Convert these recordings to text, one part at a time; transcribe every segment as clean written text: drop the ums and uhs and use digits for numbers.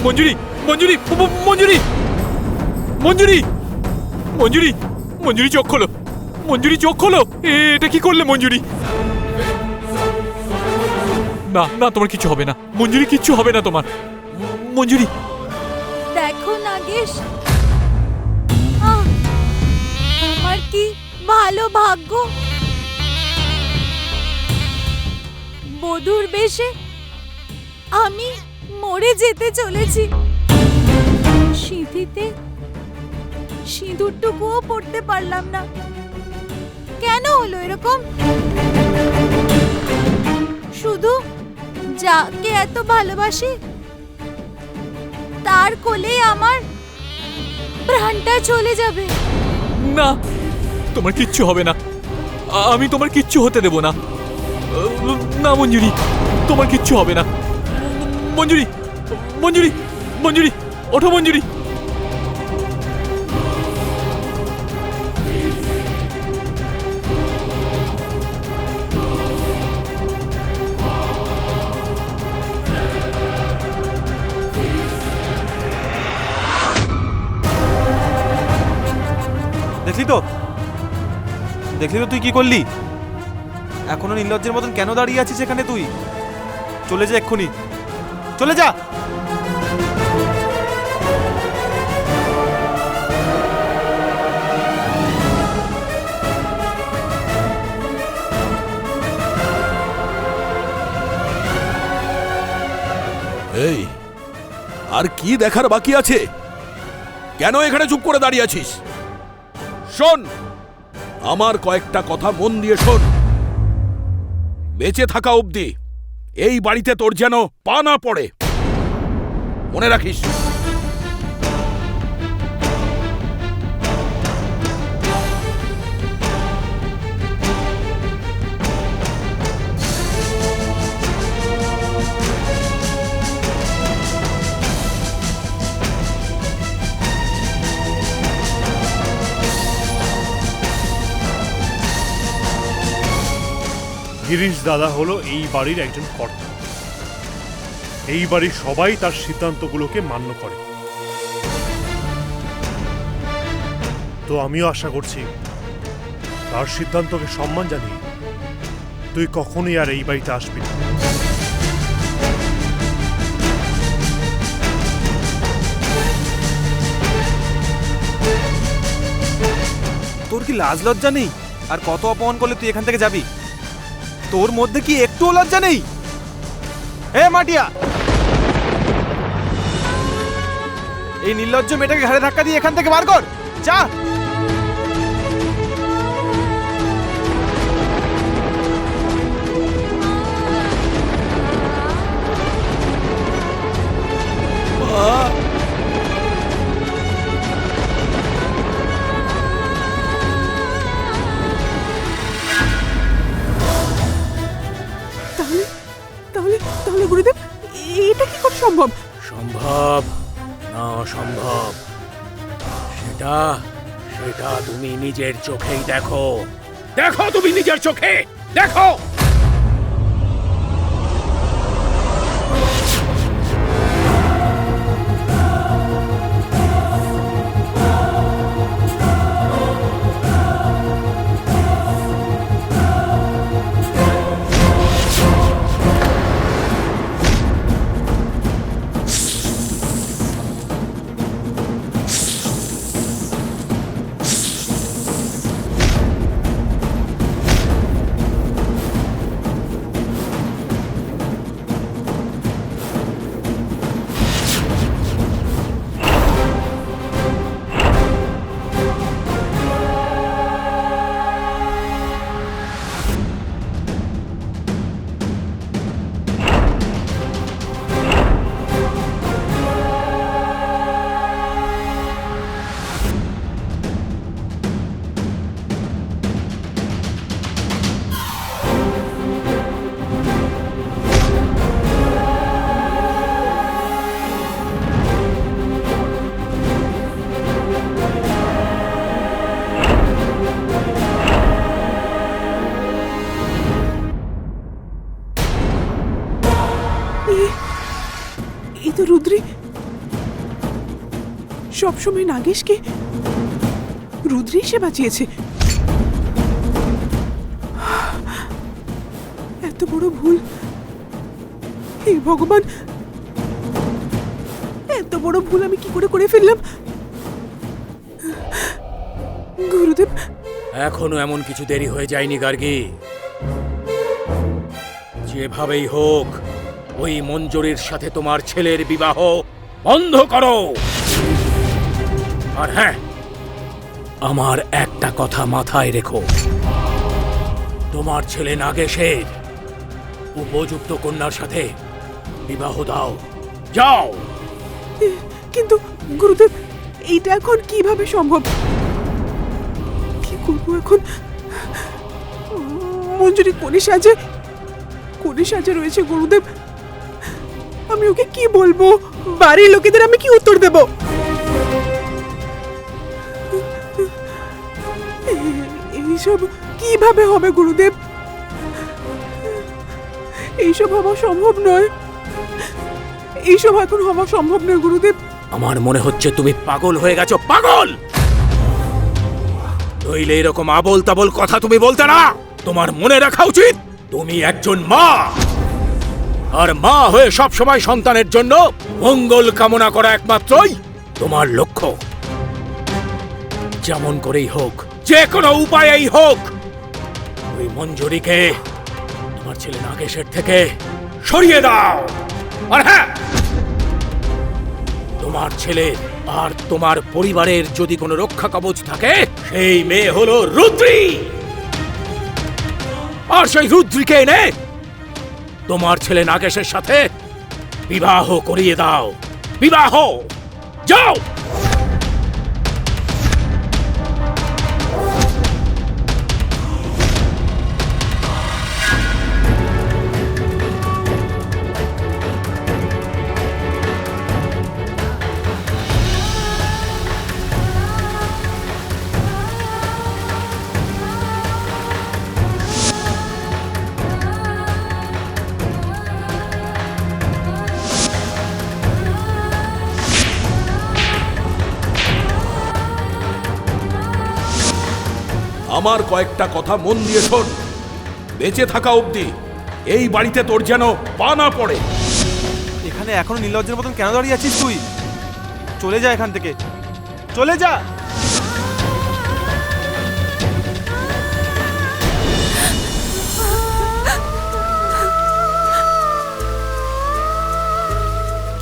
মঞ্জুরি, মঞ্জুরি, মঞ্জুরি, মঞ্জুরি, মঞ্জুরি, মঞ্জুরি চোখ খোলো, মঞ্জুরি চোখ খোলো। এটা কি করলে মঞ্জুরি? না না, তোমার কিছু হবে না মঞ্জুরি, কিচ্ছু হবে না তোমার। মঞ্জুরি, দেখো নাগেশ, আমার কি ভালো ভাগ্য। বধূর বেশে আমি মরে যেতে চলেছি। সিঁথিতে সিঁদুরটুকুও পড়তে পারলাম না। কেন হলো এরকম? শুধু যাকে এত ভালোবাসি তার কোলে আমার প্রাণটা চলে যাবে। না, তোমার কিচ্ছু হবে না, আমি তোমার কিচ্ছু হতে দেব না। না মঞ্জুরি, তোমার কিচ্ছু হবে না। মঞ্জুরি, মঞ্জুরি, মঞ্জুরি, ওঠো মঞ্জুরি। দেখলি তো, দেখলি তো তুই কি করলি? এখনো নির্লজ্জের মতন কেন দাঁড়িয়ে আছিস এখানে? তুই চলে যা, এক্ষুনি চলে যা। এই, আর কি দেখার বাকি আছে? কেন এখানে চুপ করে দাঁড়িয়ে আছিস? শোন, আমার কয়েকটা কথা মন দিয়ে শোন। বেঁচে থাকা অবধি এই বাড়িতে তোর যেন পা না পড়ে, মনে রাখিস। গিরিশ দাদা হলো এই বাড়ির একজন কর্তা। এই বাড়ির সবাই তার সিদ্ধান্তগুলোকে মান্য করে। তো আমিও আশা করছি তার সিদ্ধান্তকে সম্মান জানিয়ে তুই কখনোই আর এই বাড়িতে আসবি না। তোর কি লাজ লজ্জা নেই? আর কত অপমান করলে তুই এখান থেকে যাবি? তোর মধ্যে কি একটুও লজ্জা নেই? হে মাটিয়া, এই নির্লজ্জ মেয়েটাকে ঘাড়ে ধাক্কা দিয়ে এখান থেকে বার কর, যা। তাহলে গুরুদেব, এটা কি করে সম্ভব? সম্ভব না অসম্ভব, সেটা সেটা তুমি নিজের চোখেই দেখো। দেখো, তুমি নিজের চোখে দেখো। সবসময় নাগেশকে রুদ্রী সে বাঁচিয়েছে। এত বড় ভুল, হে ভগবান, এত বড় ভুল আমি কি করে ফেললাম? গুরুদেব, এখনো এমন কিছু দেরি হয়ে যায়নি গার্গী। যেভাবেই হোক ওই মঞ্জুরির সাথে তোমার ছেলের বিবাহ বন্ধ করো। আর হ্যাঁ, আমার একটা কথা মাথায় রেখো, তোমার ছেলে নাগেশের উপযুক্ত কন্যার সাথে বিবাহ দাও। যাও। কিন্তু গুরুদেব, এইটা এখন কিভাবে সম্ভব? কি করবো এখন? মঞ্জুরি কোনে সাজে রয়েছে গুরুদেব। আমি ওকে কি বলবো? বাড়ির লোকেদের আমি কি উত্তর দেব? এইসব কিভাবে হবে গুরুদেব? এইসব হওয়া সম্ভব নয়, এইসব এখন হওয়া সম্ভব নয় গুরুদেব। আমার মনে হচ্ছে তুমি পাগল হয়ে গেছো, পাগল। নইলে এরকম আবোল তাবোল কথা তুমি বলতে না। তোমার মনে রাখা উচিত তুমি একজন মা, আর মা হয়ে সব সময় সন্তানের জন্য মঙ্গল কামনা করা একমাত্রই তোমার লক্ষ্য। যেমন করেই হোক, যে কোনো উপায়েই হোক, ওই মঞ্জুরিকে তোমার ছেলে নাগেশের থেকে সরিয়ে দাও। আর হ্যাঁ, তোমার ছেলে আর তোমার পরিবারের যদি কোনো রক্ষা কবচ থাকে, সেই মেয়ে হলো রুদ্রী। আর সেই রুদ্রীকে এনে তোমার ছেলে নাগেশের সাথে বিবাহ করিয়ে দাও। বিবাহ, যাও। আমার কয়েকটা কথা মন দিয়ে শোন। বেঁচে থাকা অবধি এই বাড়িতে তোর যেন পা না পড়ে। এখানে এখনো নির্লজ্জের মতন কেন দাঁড়িয়ে আছিস তুই? চলে যা এখান থেকে, চলে যা।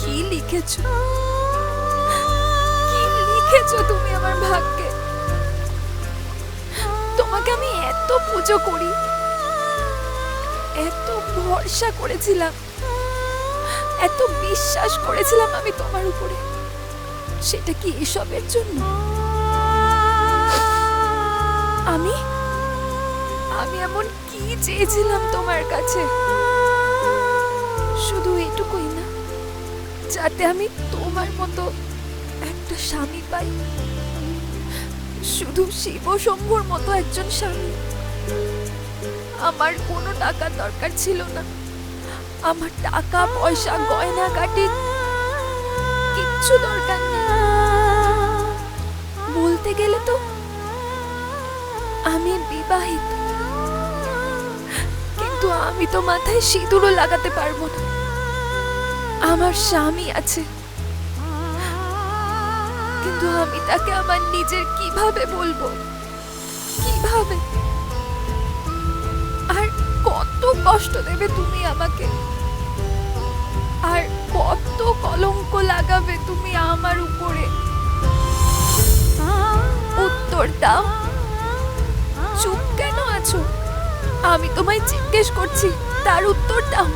কি লিখেছো? কি লিখেছো তুমি আমার ভাগ্যে? তোমাকে আমি এত পুজো করি, এত ভরসা করেছিলাম, এত বিশ্বাস করেছিলাম আমি তোমার উপরে, সেটা কি এসবের জন্য? আমি আমি এমন কি চেয়েছিলাম তোমার কাছে? শুধু এটুকুই না, যাতে আমি তোমার মতো একটা স্বামী পাই, শুধু শিব শম্ভুর মতো একজন স্বামী। আমার কোনো টাকার দরকার ছিল না, আমার টাকা পয়সা গয়না কাটি কিচ্ছু দরকার নেই। বলতে গেলে তো আমি বিবাহিত, কিন্তু আমি তো মাথায় সিঁদুরও লাগাতে পারবো না। আমার স্বামী আছে, কিন্তু আমি তাকে আমার নিজের কিভাবে বলবো? কিভাবে? আর কত কষ্ট দেবে তুমি আমাকে, আর কত কলঙ্ক লাগাবে তুমি আমার উপরে? উত্তর দাও। চুপ কেন আছো? আমি তোমায় জিজ্ঞেস করছি, তার উত্তর দাও।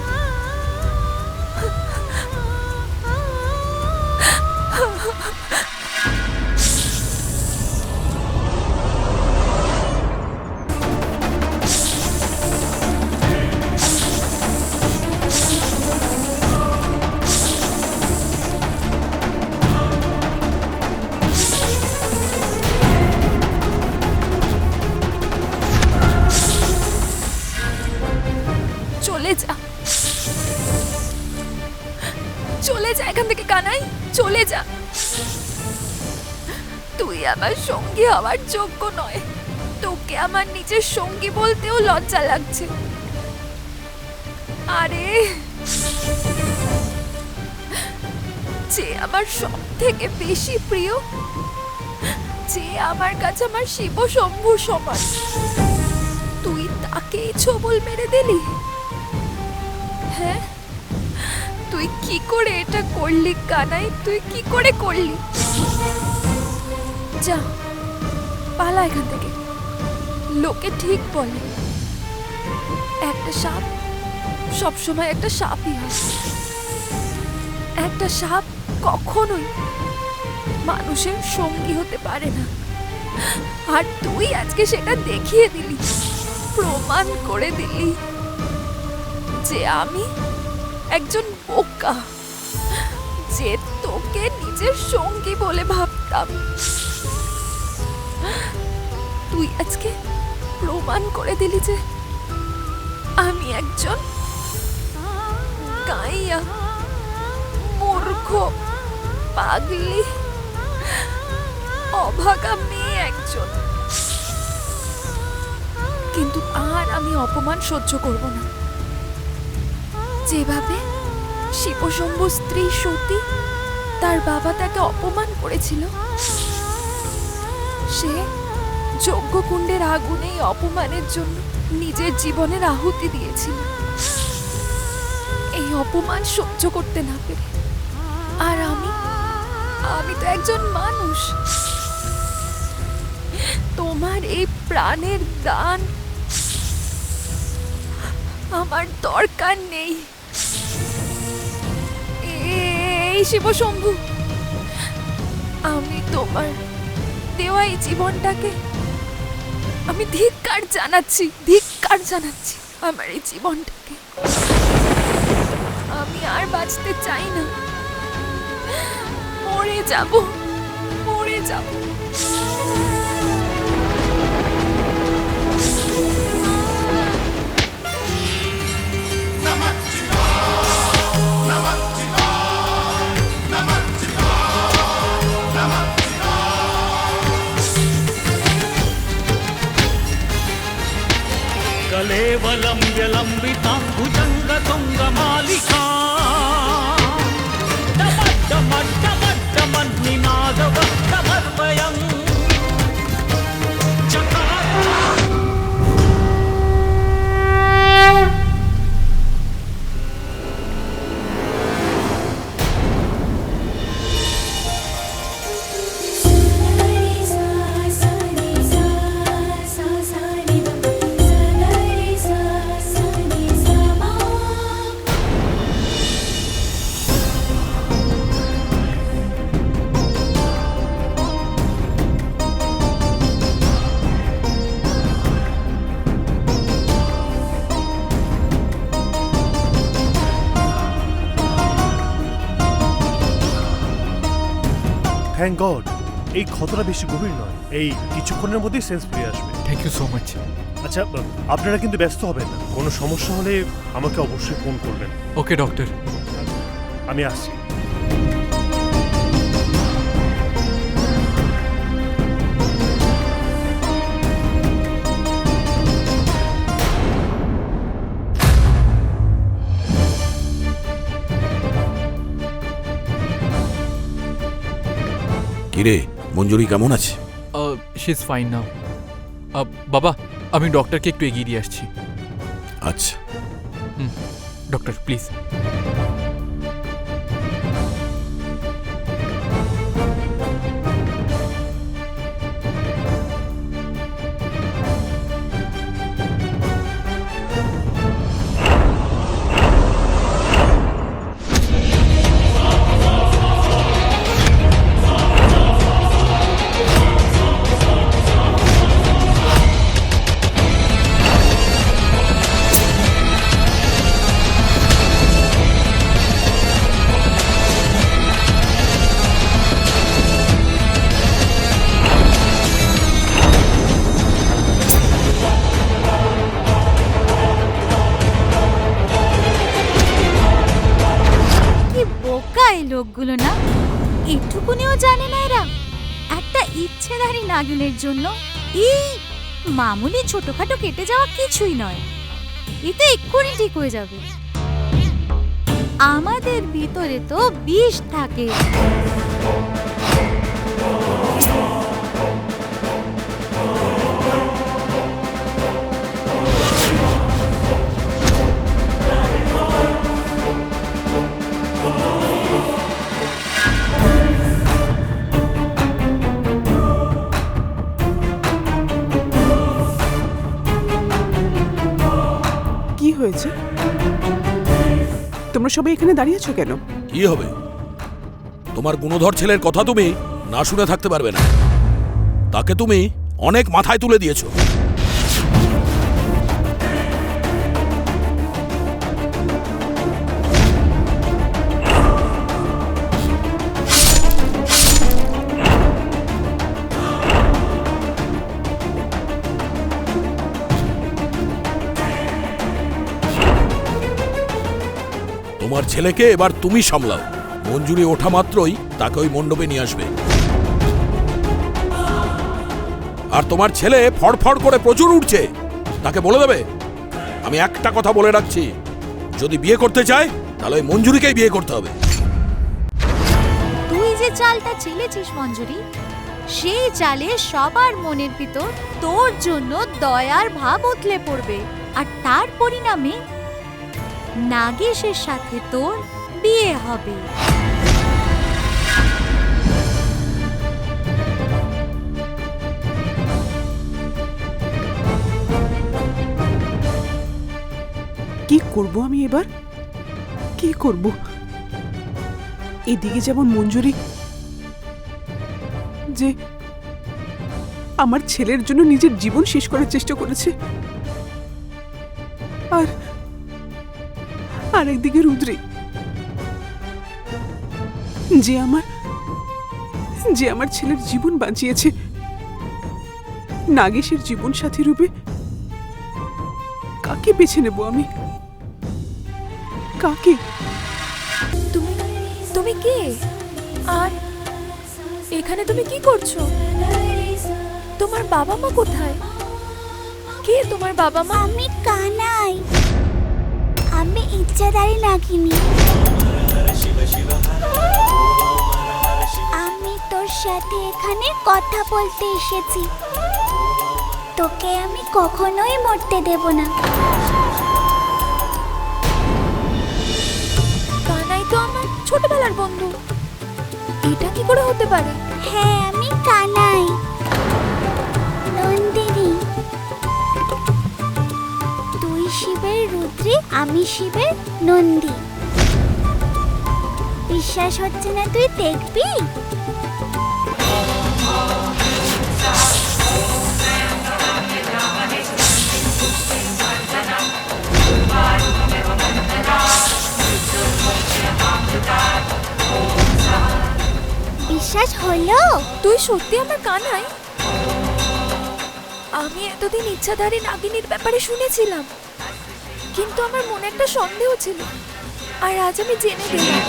চলে যা, চলে যা এখান থেকে কানাই, চলে যা। তুই আমার সঙ্গী হওয়ার যোগ্য নয়। তোকে আমার নিজের সঙ্গী বলতেও লজ্জা লাগছে। আরে, যে আমার সব থেকে বেশি প্রিয়, যে আমার কাছে আমার শিব শম্ভুর সমান, তুই তাকে ছবল মেরে দিলি? হ্যাঁ, তুই কি করে এটা করলি কানাই? তুই কি করে করলি? যা, পালা এখান থেকে। লোকে ঠিক বলে একটা সাপ সবসময় একটা সাপই হয়। একটা সাপ কখনোই মানুষের সঙ্গী হতে পারে না। আর তুই আজকে সেটা দেখিয়ে দিলি, প্রমাণ করে দিলি যে আমি একজন বোকা, যে তোকে নিজের সঙ্গী বলে ভাবতাম। তুই আজকে প্রমাণ করে দিলি যে আমি একজন গাইয়া, মূর্খ, পাগলি, অভাগা মেয়ে একজন। কিন্তু আর আমি অপমান সহ্য করব না। যেভাবে শিবশম্ভু স্ত্রী সতী তার বাবা তাকে অপমান করেছিল, সে যজ্ঞকুণ্ডের আগুনেই অপমানের জন্য নিজের জীবনের আহুতি দিয়েছিল। এই অপমান সহ্য করতে না পেরে আর আমি তো একজন মানুষ। তোমার এই প্রাণের দান আমার দরকার নেই। এই শিবশম্ভু, আমি তোমার দেওয়া এই জীবনটাকে আমি ধিক্কার জানাচ্ছি, ধিক্কার জানাচ্ছি আমার এই জীবনটাকে। আমি আর বাঁচতে চাই না, মরে যাব, মরে যাব। कलेवलं व्यलम्बितां भुजङ्गतुङ्गमालिका डमड्डमड्डमड्डमन्निनादवक्त्रमर्वयम् থ্যাংক গড, এই ক্ষতটা বেশি গভীর নয়। এই কিছুক্ষণের মধ্যেই সেন্স ফিরে আসবে। Thank you so much. আচ্ছা, আপনারা কিন্তু ব্যস্ত হবেন না। কোনো সমস্যা হলে আমাকে অবশ্যই ফোন করবেন। ওকে ডক্টর। আমি আসছি। কিরে, মঞ্জুরি কেমন আছে? শি ইজ ফাইন নাও। বাবা, আমি ডক্টরকে একটু এগিয়ে দিয়ে আসছি। আচ্ছা। Doctor please. লোকগুলো না, এটুকুনিও জানে না এরা একটা ইচ্ছেধারী নাগিনের জন্য এই মামুলি ছোটখাটো কেটে যাওয়া কিছুই নয়, এতে এক্ষুনি ঠিক হয়ে যাবে। আমাদের ভিতরে তো বিষ থাকে। কি হয়েছে? তোমরা সবাই এখানে দাঁড়িয়ে আছো কেন? কি হবে? তোমার গুণধর ছেলের কথা তুমি না শুনে থাকতে পারবে না। তাকে তুমি অনেক মাথায় তুলে দিয়েছো। তোমার ছেলেকে এবার তুমি সামলাও। মঞ্জুরি ওঠা মাত্রই তাকে ওই মণ্ডপে নিয়ে আসবে। আর তোমার ছেলে ফড়ফড় করে প্রচুর উঠছে, তাকে বলে দেবে আমি একটা কথা বলে রাখছি, যদি বিয়ে করতে চায় তাহলে ওই মঞ্জুরিকেই বিয়ে করতে হবে। তুই যে চালটা চেলেছিস মঞ্জুরি, সেই চালে সবার মনের ভিতর তোর জন্য দয়ার ভাব উতলে পড়বে, আর তার পরিণামে নাগেশের সাথে তোর বিয়ে হবে। কি করব আমি এবার? কি করব? এদিকে যেমন মঞ্জুরি যে আমার ছেলের জন্য নিজের জীবন শেষ করার চেষ্টা করেছে, আর একদিকে রুদ্রি যে আমার ছেলের জীবন বাঁচিয়েছে। নাগেশের জীবন সাথী রূপে কাকে বেছে নেব আমি? কাকে? তুমি কে? আর এখানে তুমি কি করছো? তোমার বাবা মা কোথায়? কে তোমার বাবা মা? আমি কানাই, আমি ইচ্ছাধারী নাগিনী। আমি তোর সাথে এখানে কথা বলতে এসেছি। তোকে আমি কখনোই মরতে দেব না। কানাই তো আমার ছোটবেলার বন্ধু, এটা কি করে হতে পারে? হ্যাঁ, আমি কানাই, নন্দিনী। তুই শিবের রুদ্রী, আমি শিবের নন্দী। বিশ্বাস হচ্ছে না? তুই দেখবি। বিশ্বাস হলো? তুই সত্যি আমার কানাই? আমি এতদিন ইচ্ছাধারী নাগিনীর ব্যাপারে শুনেছিলাম, কিন্তু আমার মনে একটা সন্দেহ ছিল, আর আজ আমি জেনে গেলাম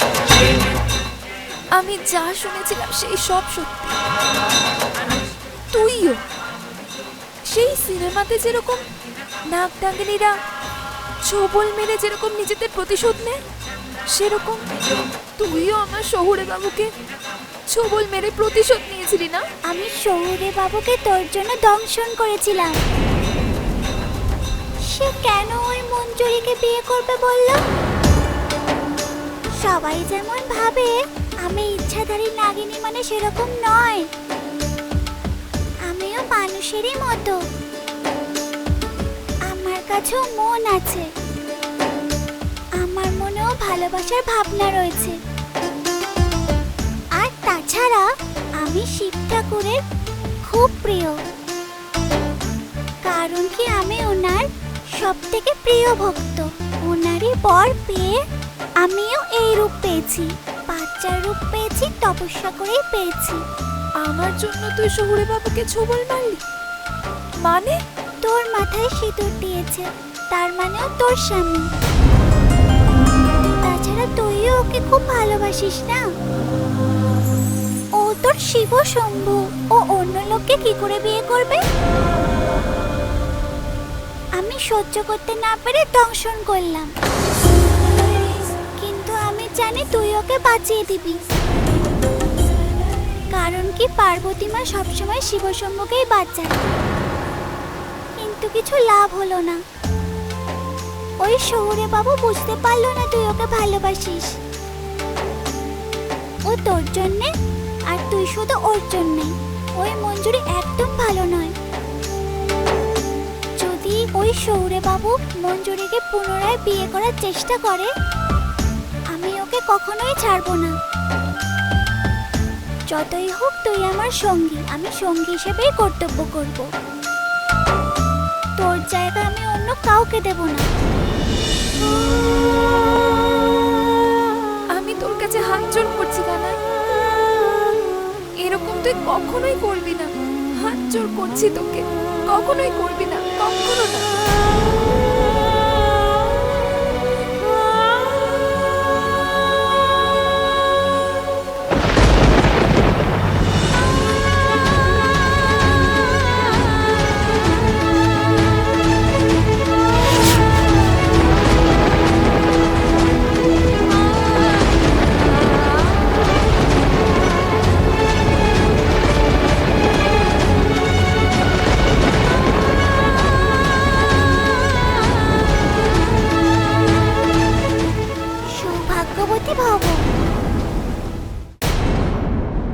আমি যা শুনেছিলাম সেই সব সত্যি। তুইও সেই সিনেমাতে যেরকম নাগনাগিনীরা ছোবল মেরে যেরকম নিজেদের প্রতিশোধ নেয়, সেরকম তুইও আমার শহুরে বাবুকে ছোবল মেরে প্রতিশোধ নিয়েছিলি না? আমি শহুরে বাবুকে তোর জন্য দংশন করেছিলাম। সে কেন ওই মঞ্জুরিকে বিয়ে করবে বলল? সবাই যেমন ভাবে আমি ইচ্ছাধারী নাগিনী, মানে সেরকম নয়। আমিও মানুষেরই মতো, আমার কাছেও মন আছে, আমার মনেও ভালোবাসার ভাবনা রয়েছে। আর তাছাড়া আমি শিব ঠাকুরের খুব প্রিয়, কারণ কি আমি ওনার সব থেকে প্রিয় ভক্ত। ওনারই বর পেয়ে আমিও এই রূপ পেয়েছি, বাচ্চার রূপ পেয়েছি, তপস্যা করেই পেয়েছি। আমার জন্য তুই শহুরে বাবুকে ছোবল মারলি? মানে? তোর মাথায় সিঁদুর দিয়েছে, তার মানেও তোর স্বামী। তাছাড়া তুইও ওকে খুব ভালোবাসিস না? ও তো তোর শিব শম্ভু ও অন্য লোককে কি করে বিয়ে করবে? আমি সহ্য করতে না পেরে দংশন করলাম, কিন্তু আমি জানি তুই ওকে বাঁচিয়ে দিবি। কারণ কি পার্বতী মা সবসময় শিব শম্ভুকেই বাঁচায়, কিন্তু কিছু লাভ হলো না। ওই শহুরে বাবু বুঝতে পারলো না তুই ওকে ভালোবাসিস। ও তোর জন্যে আর তুই শুধু ওর জন্যে। ওই মঞ্জুরি একদম ভালো নয়। যদি ওই শহুরে বাবু মঞ্জুরিকে পুনরায় বিয়ে করার চেষ্টা করে, আমি ওকে কখনোই ছাড়বো না। যতই হোক তুই আমার সঙ্গী, আমি সঙ্গী হিসেবেই কর্তব্য করব। তোর জায়গা আমি অন্য কাউকে দেব না। আমি তোর কাছে হাত জোড় করছি কানাই, এরকম তুই কখনোই করবি না। হাত জোড় করছি তোকে, কখনোই করবি না, কখনো না।